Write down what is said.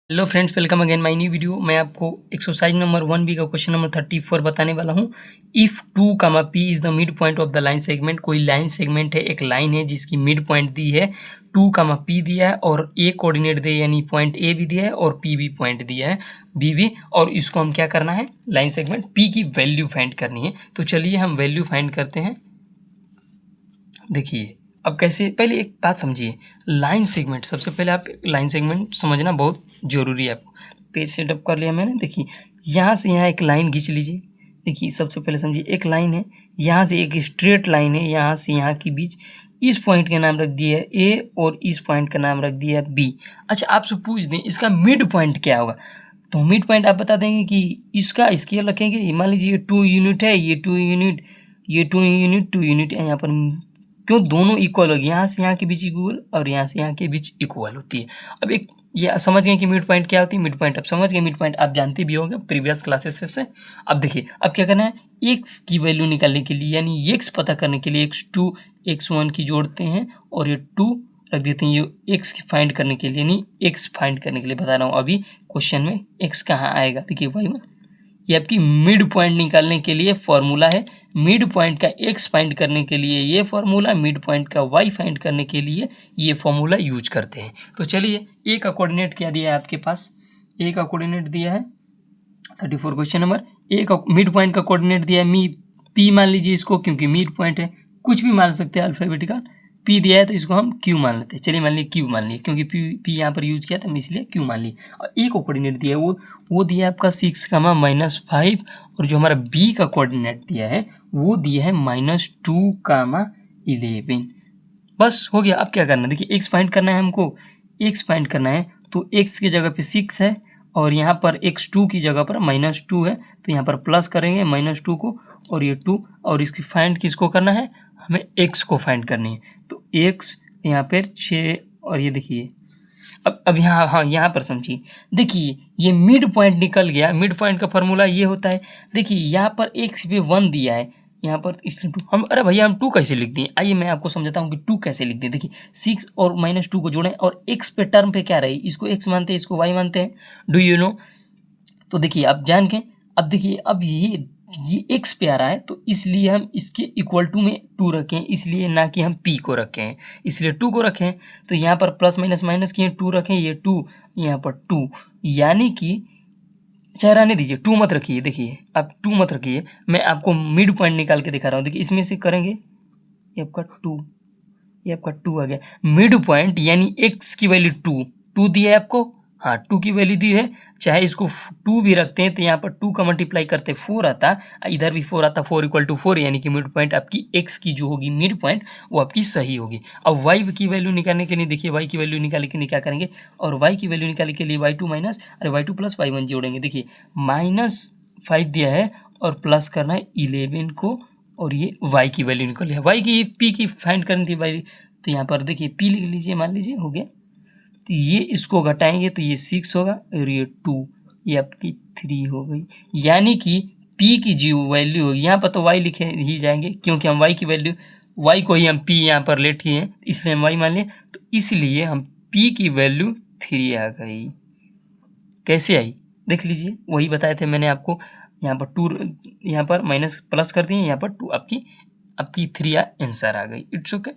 Hello friends, welcome again my new video. मैं आपको exercise number 1B का question number 34 बताने वाला हूँ। If 2 comma P is the mid point of the line segment. कोई line segment है, एक लाइन है जिसकी मिड पॉइंट दी है, 2 कामा पी दिया है और ए कोऑर्डिनेट दिया है, यानी पॉइंट ए भी दिया है और पी भी पॉइंट दिया है, बी भी। और इसको हम क्या करना है, लाइन सेगमेंट पी की वैल्यू फाइंड करनी है। तो चलिए हम वैल्यू फाइंड करते हैं। देखिए अब कैसे, पहले एक बात समझिए, लाइन सेगमेंट, सबसे पहले आप लाइन सेगमेंट समझना बहुत ज़रूरी है। आपको पेज सेटअप कर लिया मैंने। देखिए यहाँ से यहाँ एक लाइन खींच लीजिए। देखिए सबसे पहले समझिए, एक लाइन है, यहाँ से एक स्ट्रेट लाइन है, यहाँ से यहाँ के बीच इस पॉइंट का नाम रख दिया है ए और इस पॉइंट का नाम रख दिया है बी। अच्छा, आपसे पूछ दें इसका मिड पॉइंट क्या होगा, तो मिड पॉइंट आप बता देंगे कि इसका स्केल रखेंगे। मान लीजिए ये 2 यूनिट है, ये 2 यूनिट, ये 2 यूनिट, 2 यूनिट है। यहाँ पर क्यों दोनों इक्वल होगी, यहाँ से यहाँ के बीच इक्वल और यहाँ से यहाँ के बीच इक्वल होती है। अब एक ये समझ गए कि मिड पॉइंट क्या होती है। मिड पॉइंट आप समझ गए, मिड पॉइंट आप जानते भी होंगे प्रीवियस क्लासेस से। अब देखिए अब क्या करना है, एक्स की वैल्यू निकालने के लिए, यानी एक्स पता करने के लिए x2 x1 की जोड़ते हैं और ये 2 रख देते हैं, ये एक्स की फाइंड करने के लिए, यानी एक्स फाइंड करने के लिए बता रहा हूँ। अभी क्वेश्चन में एक्स कहाँ आएगा, देखिए y1, ये आपकी मिड पॉइंट निकालने के लिए फॉर्मूला है। मिड पॉइंट का एक्स फाइंड करने के लिए ये फॉर्मूला, मिड पॉइंट का वाई फाइंड करने के लिए ये फॉर्मूला यूज करते हैं। तो चलिए, ए का कोऑर्डिनेट क्या दिया है आपके पास, ए का कोऑर्डिनेट दिया है 34 क्वेश्चन नंबर। ए का मिड पॉइंट का कोऑर्डिनेट दिया है पी मान लीजिए इसको, क्योंकि मिड पॉइंट है, कुछ भी मान सकते हैं अल्फाबेटिकल। पी दिया है तो इसको हम क्यू मान लेते हैं। चलिए मान लीजिए क्यू मान लिए, क्योंकि पी यहाँ पर यूज किया था, हम इसलिए क्यू मान लिए। और ए को कोऑर्डिनेट दिया है वो दिया है आपका 6 कामा -5, और जो हमारा बी का कोऑर्डिनेट दिया है वो दिया है -2 कामा 11। बस हो गया। अब क्या करना है, देखिए एक्स फाइंड करना है हमको, एक्स फाइंड करना है तो एक्स की जगह पे 6 है और यहाँ पर x2 की जगह पर -2 है, तो यहाँ पर प्लस करेंगे -2 को और ये 2, और इसकी फाइंड किसको करना है, हमें x को फाइंड करनी है। तो x यहाँ पर 6 और ये देखिए अब यहाँ, हाँ यहाँ पर समझिए, देखिए ये मिड पॉइंट निकल गया। मिड पॉइंट का फॉर्मूला ये होता है, देखिए यहाँ पर x पे 1 दिया है, यहाँ पर इसलिए 2, हम अरे भैया हम 2 कैसे लिख दिए, आइए मैं आपको समझाता हूँ कि 2 कैसे लिख दिए। देखिए 6 और -2 को जोड़ें और x पे टर्म पे क्या रही, इसको x मानते हैं, इसको y मानते हैं, डू यू नो। तो देखिए आप जान के, अब देखिए अब ये x पे आ रहा है तो इसलिए हम इसके इक्वल टू में 2 रखें, इसलिए ना कि हम p को रखें, इसलिए 2 को रखें। तो यहाँ पर प्लस माइनस माइनस किए 2 रखें, ये 2 यहाँ पर 2, यानी कि चाहे रहने दीजिए, 2 मत रखिए। देखिए आप 2 मत रखिए, मैं आपको मिड पॉइंट निकाल के दिखा रहा हूँ। देखिए इसमें से करेंगे, ये आपका 2, ये आपका 2 आ गया मिड पॉइंट, यानी x की वैल्यू 2 दी है आपको, हाँ 2 की वैल्यू दी है। चाहे इसको 2 भी रखते हैं तो यहाँ पर 2 का मल्टीप्लाई करते 4 आता, इधर भी 4 आता, 4 = 4, यानी कि मिड पॉइंट आपकी x की जो होगी मिड पॉइंट वो आपकी सही होगी। अब y की वैल्यू निकालने के लिए, देखिए y की वैल्यू निकालने के लिए क्या करेंगे, और y की वैल्यू निकालने के लिए y2 प्लस y1 जोड़ेंगे। देखिए -5 दिया है और प्लस करना है 11 को, और ये y की वैल्यू निकल है, y की p की फाइंड करनी थी y, तो यहाँ पर देखिए p लिख लीजिए, मान लीजिए हो गया। तो ये इसको घटाएंगे तो ये 6 होगा और ये 2, ये आपकी 3 हो गई, यानी कि p की जो वैल्यू होगी, यहाँ पर तो y लिखे ही जाएंगे क्योंकि हम y की वैल्यू, y को ही हम p यहाँ पर लेट किए हैं, इसलिए हम y मान लिए, तो इसलिए हम p की वैल्यू 3 आ गई। कैसे आई देख लीजिए, वही बताए थे मैंने आपको। यहाँ पर 2, यहाँ पर माइनस प्लस कर दिए, यहाँ पर 2, आपकी 3 आंसर आ गई। It's okay.